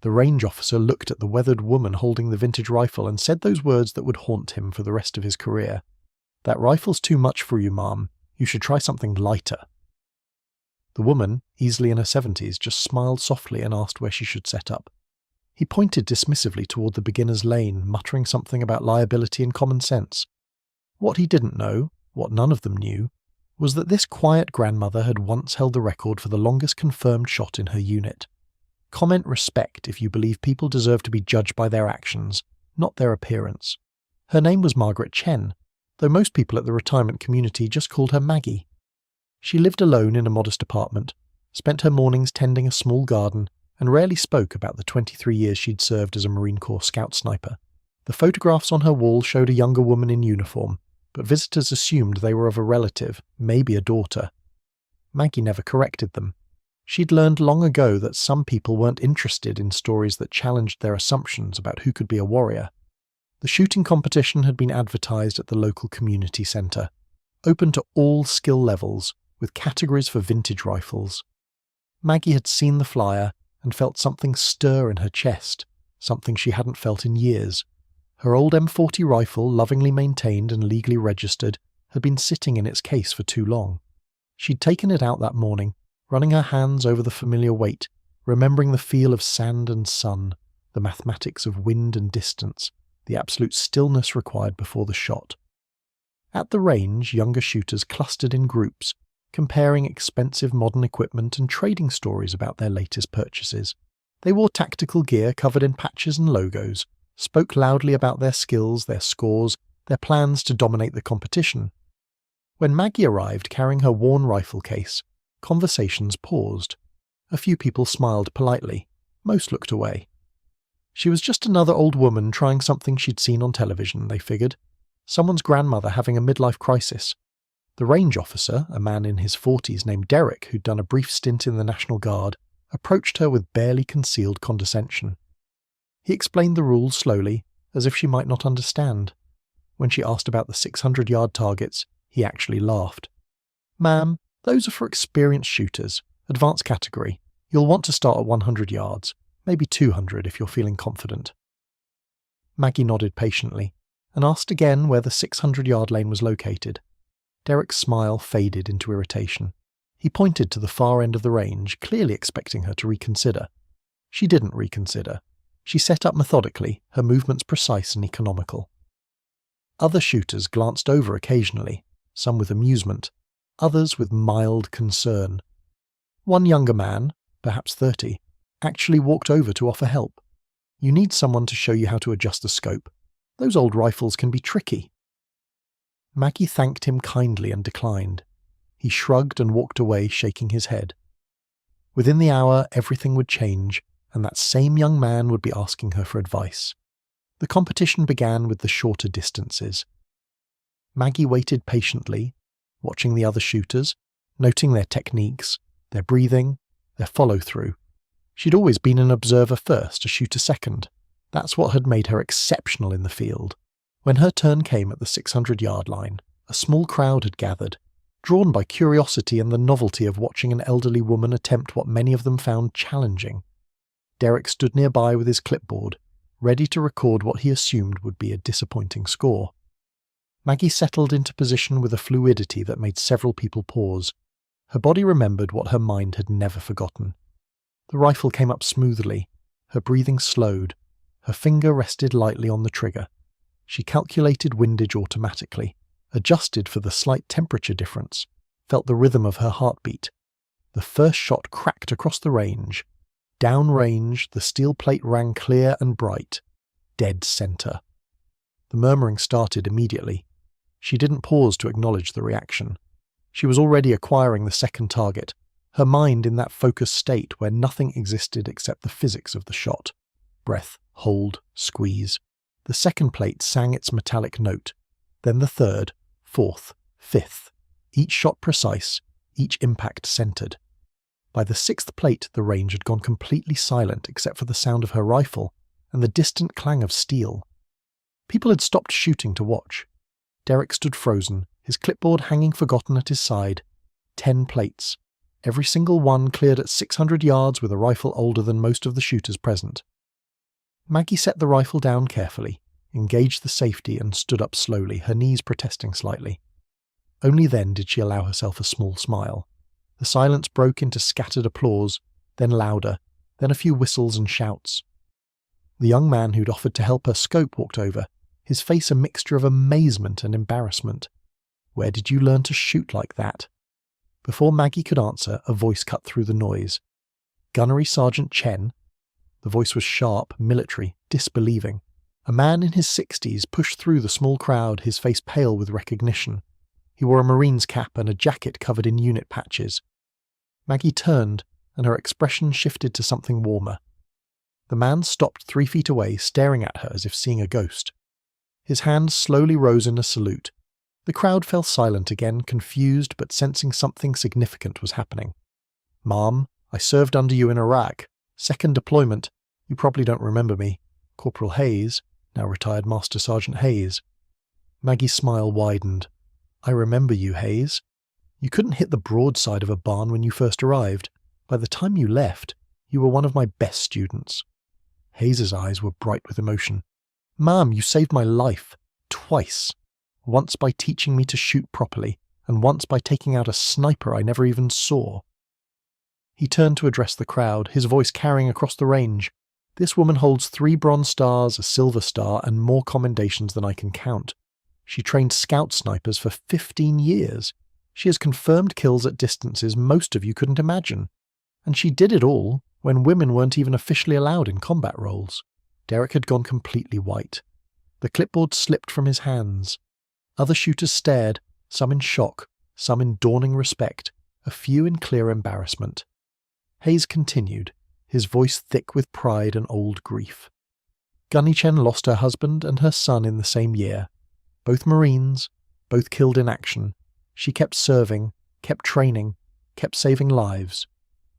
The range officer looked at the weathered woman holding the vintage rifle and said those words that would haunt him for the rest of his career. "That rifle's too much for you, ma'am. You should try something lighter." The woman, easily in her 70s, just smiled softly and asked where she should set up. He pointed dismissively toward the beginner's lane, muttering something about liability and common sense. What he didn't know, what none of them knew, was that this quiet grandmother had once held the record for the longest confirmed shot in her unit. Comment respect if you believe people deserve to be judged by their actions, not their appearance. Her name was Margaret Chen, though most people at the retirement community just called her Maggie. She lived alone in a modest apartment, spent her mornings tending a small garden, and rarely spoke about the 23 years she'd served as a Marine Corps scout sniper. The photographs on her wall showed a younger woman in uniform, but visitors assumed they were of a relative, maybe a daughter. Maggie never corrected them. She'd learned long ago that some people weren't interested in stories that challenged their assumptions about who could be a warrior. The shooting competition had been advertised at the local community centre, open to all skill levels, with categories for vintage rifles. Maggie had seen the flyer and felt something stir in her chest, something she hadn't felt in years. Her old M40 rifle, lovingly maintained and legally registered, had been sitting in its case for too long. She'd taken it out that morning, running her hands over the familiar weight, remembering the feel of sand and sun, the mathematics of wind and distance, the absolute stillness required before the shot. At the range, younger shooters clustered in groups, comparing expensive modern equipment and trading stories about their latest purchases. They wore tactical gear covered in patches and logos, spoke loudly about their skills, their scores, their plans to dominate the competition. When Maggie arrived carrying her worn rifle case, conversations paused. A few people smiled politely. Most looked away. She was just another old woman trying something she'd seen on television, they figured. Someone's grandmother having a midlife crisis. The range officer, a man in his 40s named Derek who'd done a brief stint in the National Guard, approached her with barely concealed condescension. He explained the rules slowly, as if she might not understand. When she asked about the 600-yard targets, he actually laughed. "Ma'am, those are for experienced shooters, advanced category. You'll want to start at 100 yards, maybe 200 if you're feeling confident." Maggie nodded patiently, and asked again where the 600-yard lane was located. Derek's smile faded into irritation. He pointed to the far end of the range, clearly expecting her to reconsider. She didn't reconsider. She set up methodically, her movements precise and economical. Other shooters glanced over occasionally, some with amusement, others with mild concern. One younger man, perhaps 30, actually walked over to offer help. "You need someone to show you how to adjust the scope. Those old rifles can be tricky." Maggie thanked him kindly and declined. He shrugged and walked away, shaking his head. Within the hour, everything would change, and that same young man would be asking her for advice. The competition began with the shorter distances. Maggie waited patiently, watching the other shooters, noting their techniques, their breathing, their follow-through. She'd always been an observer first, a shooter second. That's what had made her exceptional in the field. When her turn came at the 600-yard line, a small crowd had gathered, drawn by curiosity and the novelty of watching an elderly woman attempt what many of them found challenging. Derek stood nearby with his clipboard, ready to record what he assumed would be a disappointing score. Maggie settled into position with a fluidity that made several people pause. Her body remembered what her mind had never forgotten. The rifle came up smoothly, her breathing slowed, her finger rested lightly on the trigger. She calculated windage automatically, adjusted for the slight temperature difference, felt the rhythm of her heartbeat. The first shot cracked across the range. Downrange, the steel plate rang clear and bright. Dead center. The murmuring started immediately. She didn't pause to acknowledge the reaction. She was already acquiring the second target, her mind in that focused state where nothing existed except the physics of the shot. Breath, hold, squeeze. The second plate sang its metallic note, then the third, fourth, fifth, each shot precise, each impact centered. By the sixth plate, the range had gone completely silent except for the sound of her rifle and the distant clang of steel. People had stopped shooting to watch. Derek stood frozen, his clipboard hanging forgotten at his side. 10 plates. Every single one cleared at 600 yards with a rifle older than most of the shooters present. Maggie set the rifle down carefully, engaged the safety and stood up slowly, her knees protesting slightly. Only then did she allow herself a small smile. The silence broke into scattered applause, then louder, then a few whistles and shouts. The young man who'd offered to help her scope walked over, his face a mixture of amazement and embarrassment. "Where did you learn to shoot like that?" Before Maggie could answer, a voice cut through the noise. "Gunnery Sergeant Chen?" The voice was sharp, military, disbelieving. A man in his 60s pushed through the small crowd, his face pale with recognition. He wore a Marine's cap and a jacket covered in unit patches. Maggie turned, and her expression shifted to something warmer. The man stopped 3 feet away, staring at her as if seeing a ghost. His hand slowly rose in a salute. The crowd fell silent again, confused but sensing something significant was happening. "Ma'am, I served under you in Iraq. Second deployment. You probably don't remember me. Corporal Hayes, now retired Master Sergeant Hayes." Maggie's smile widened. "I remember you, Hayes. You couldn't hit the broadside of a barn when you first arrived. By the time you left, you were one of my best students." Hayes's eyes were bright with emotion. "Ma'am, you saved my life. Twice. Once by teaching me to shoot properly, and once by taking out a sniper I never even saw." He turned to address the crowd, his voice carrying across the range. "This woman holds 3 bronze stars, a silver star, and more commendations than I can count. She trained scout snipers for 15 years. She has confirmed kills at distances most of you couldn't imagine. And she did it all when women weren't even officially allowed in combat roles." Derek had gone completely white. The clipboard slipped from his hands. Other shooters stared, some in shock, some in dawning respect, a few in clear embarrassment. Hayes continued, his voice thick with pride and old grief. "Gunny Chen lost her husband and her son in the same year. Both Marines, both killed in action. She kept serving, kept training, kept saving lives.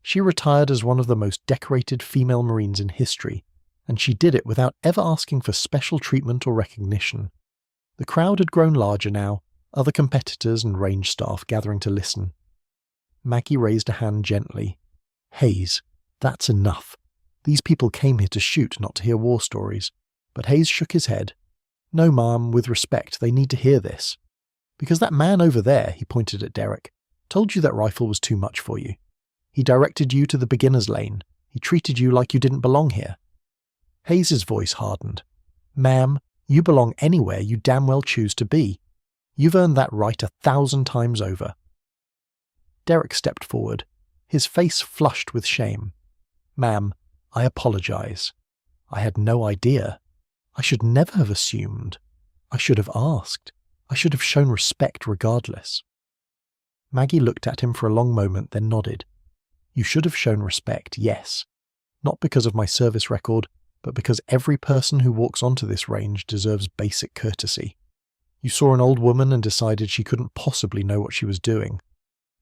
She retired as one of the most decorated female Marines in history, and she did it without ever asking for special treatment or recognition." The crowd had grown larger now, other competitors and range staff gathering to listen. Maggie raised a hand gently. "Hayes, that's enough. These people came here to shoot, not to hear war stories." But Hayes shook his head. "No, ma'am, with respect, they need to hear this. Because that man over there," he pointed at Derek, "told you that rifle was too much for you. He directed you to the beginner's lane. He treated you like you didn't belong here." Hayes's voice hardened. "Ma'am, you belong anywhere you damn well choose to be. You've earned that right 1,000 times over." Derek stepped forward, his face flushed with shame. "Ma'am, I apologize. I had no idea. I should never have assumed. I should have asked. I should have shown respect regardless." Maggie looked at him for a long moment, then nodded. "You should have shown respect, yes. Not because of my service record, but because every person who walks onto this range deserves basic courtesy. You saw an old woman and decided she couldn't possibly know what she was doing.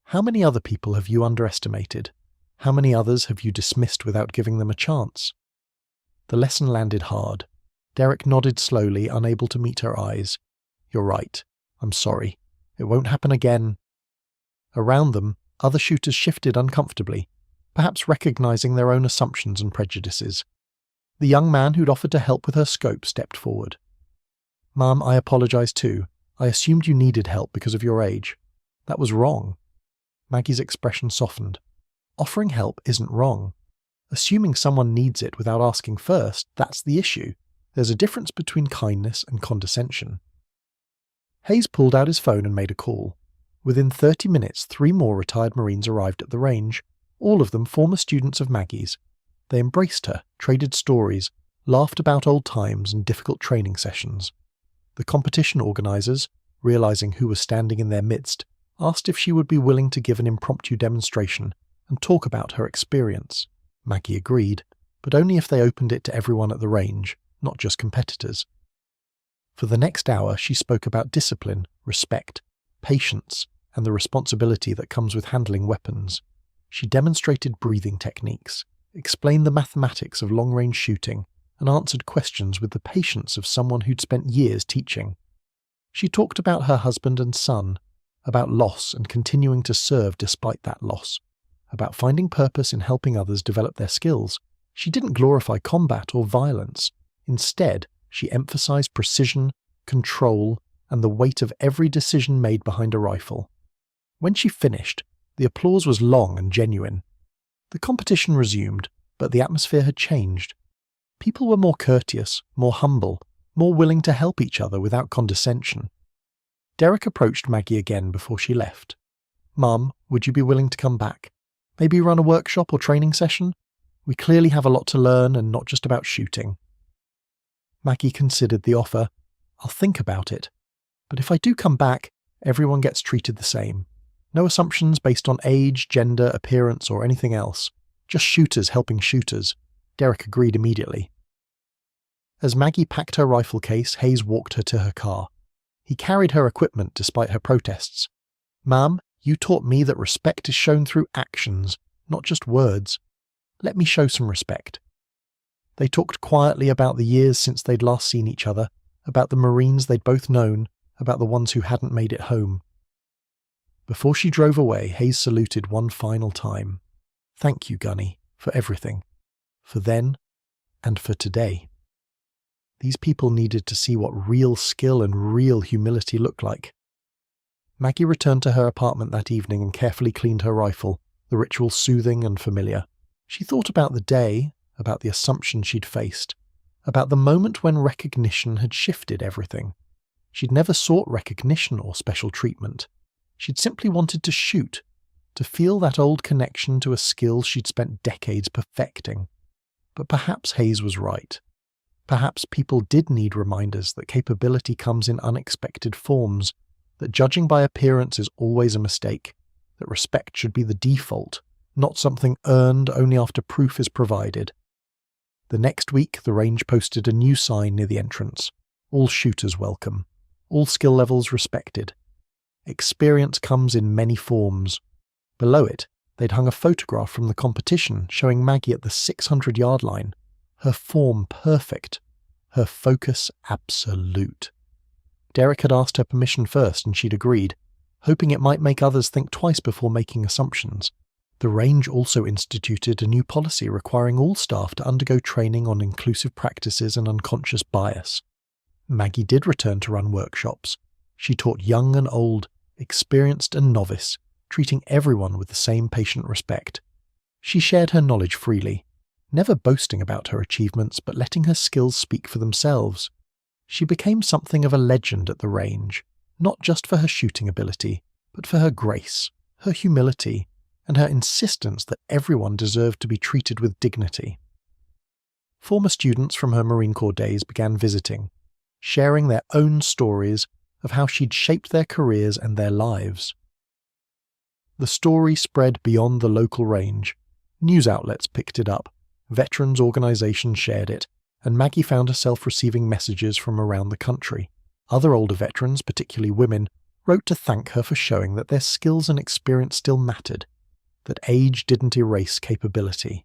How many other people have you underestimated? How many others have you dismissed without giving them a chance?" The lesson landed hard. Derek nodded slowly, unable to meet her eyes. "You're right. I'm sorry. It won't happen again." Around them, other shooters shifted uncomfortably, perhaps recognizing their own assumptions and prejudices. The young man who'd offered to help with her scope stepped forward. "Ma'am, I apologize too. I assumed you needed help because of your age. That was wrong." Maggie's expression softened. Offering help isn't wrong. Assuming someone needs it without asking first, that's the issue. There's a difference between kindness and condescension. Hayes pulled out his phone and made a call. Within 30 minutes, 3 more retired Marines arrived at the range, all of them former students of Maggie's. They embraced her, traded stories, laughed about old times and difficult training sessions. The competition organisers, realising who was standing in their midst, asked if she would be willing to give an impromptu demonstration and talk about her experience. Maggie agreed, but only if they opened it to everyone at the range, not just competitors. For the next hour, she spoke about discipline, respect, patience, and the responsibility that comes with handling weapons. She demonstrated breathing techniques, explained the mathematics of long-range shooting, and answered questions with the patience of someone who'd spent years teaching. She talked about her husband and son, about loss and continuing to serve despite that loss, about finding purpose in helping others develop their skills. She didn't glorify combat or violence. Instead, she emphasized precision, control, and the weight of every decision made behind a rifle. When she finished, the applause was long and genuine. The competition resumed, but the atmosphere had changed. People were more courteous, more humble, more willing to help each other without condescension. Derek approached Maggie again before she left. "Mum, would you be willing to come back? Maybe run a workshop or training session? We clearly have a lot to learn and not just about shooting." Maggie considered the offer. "I'll think about it. But if I do come back, everyone gets treated the same. No assumptions based on age, gender, appearance, or anything else. Just shooters helping shooters." Derek agreed immediately. As Maggie packed her rifle case, Hayes walked her to her car. He carried her equipment despite her protests. "Ma'am, you taught me that respect is shown through actions, not just words. Let me show some respect." They talked quietly about the years since they'd last seen each other, about the Marines they'd both known, about the ones who hadn't made it home. Before she drove away, Hayes saluted one final time. "Thank you, Gunny, for everything. For then, and for today." These people needed to see what real skill and real humility looked like. Maggie returned to her apartment that evening and carefully cleaned her rifle, the ritual soothing and familiar. She thought about the day, about the assumption she'd faced, about the moment when recognition had shifted everything. She'd never sought recognition or special treatment. She'd simply wanted to shoot, to feel that old connection to a skill she'd spent decades perfecting. But perhaps Hayes was right. Perhaps people did need reminders that capability comes in unexpected forms, that judging by appearance is always a mistake, that respect should be the default, not something earned only after proof is provided. The next week, the range posted a new sign near the entrance. "All shooters welcome. All skill levels respected. Experience comes in many forms." Below it, they'd hung a photograph from the competition showing Maggie at the 600-yard line, her form perfect, her focus absolute. Derek had asked her permission first and she'd agreed, hoping it might make others think twice before making assumptions. The range also instituted a new policy requiring all staff to undergo training on inclusive practices and unconscious bias. Maggie did return to run workshops. She taught young and old, experienced and novice, treating everyone with the same patient respect. She shared her knowledge freely, never boasting about her achievements but letting her skills speak for themselves. She became something of a legend at the range, not just for her shooting ability, but for her grace, her humility, and her insistence that everyone deserved to be treated with dignity. Former students from her Marine Corps days began visiting, sharing their own stories of how she'd shaped their careers and their lives. The story spread beyond the local range. News outlets picked it up, veterans organizations shared it, and Maggie found herself receiving messages from around the country. Other older veterans, particularly women, wrote to thank her for showing that their skills and experience still mattered, that age didn't erase capability.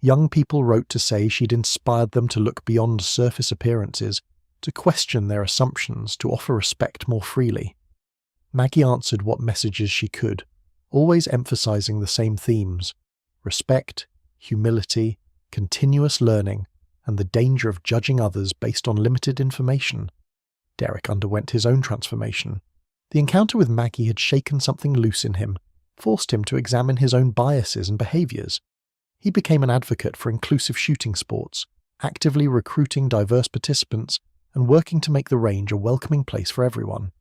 Young people wrote to say she'd inspired them to look beyond surface appearances, to question their assumptions, to offer respect more freely. Maggie answered what messages she could, always emphasizing the same themes: respect, humility, continuous learning, and the danger of judging others based on limited information. Derek underwent his own transformation. The encounter with Maggie had shaken something loose in him, forced him to examine his own biases and behaviors. He became an advocate for inclusive shooting sports, actively recruiting diverse participants and working to make the range a welcoming place for everyone.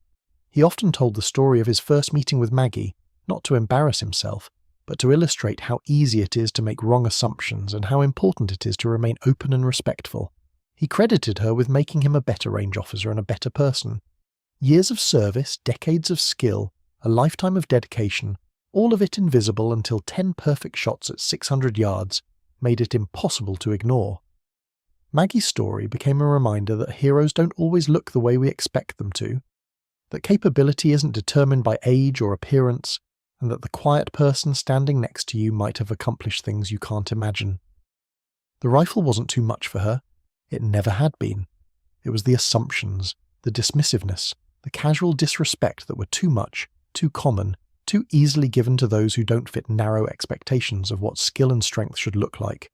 He often told the story of his first meeting with Maggie, not to embarrass himself, but to illustrate how easy it is to make wrong assumptions and how important it is to remain open and respectful. He credited her with making him a better range officer and a better person. Years of service, decades of skill, a lifetime of dedication, all of it invisible until 10 perfect shots at 600 yards made it impossible to ignore. Maggie's story became a reminder that heroes don't always look the way we expect them to, that capability isn't determined by age or appearance, and that the quiet person standing next to you might have accomplished things you can't imagine. The rifle wasn't too much for her. It never had been. It was the assumptions, the dismissiveness, the casual disrespect that were too much, too common, too easily given to those who don't fit narrow expectations of what skill and strength should look like.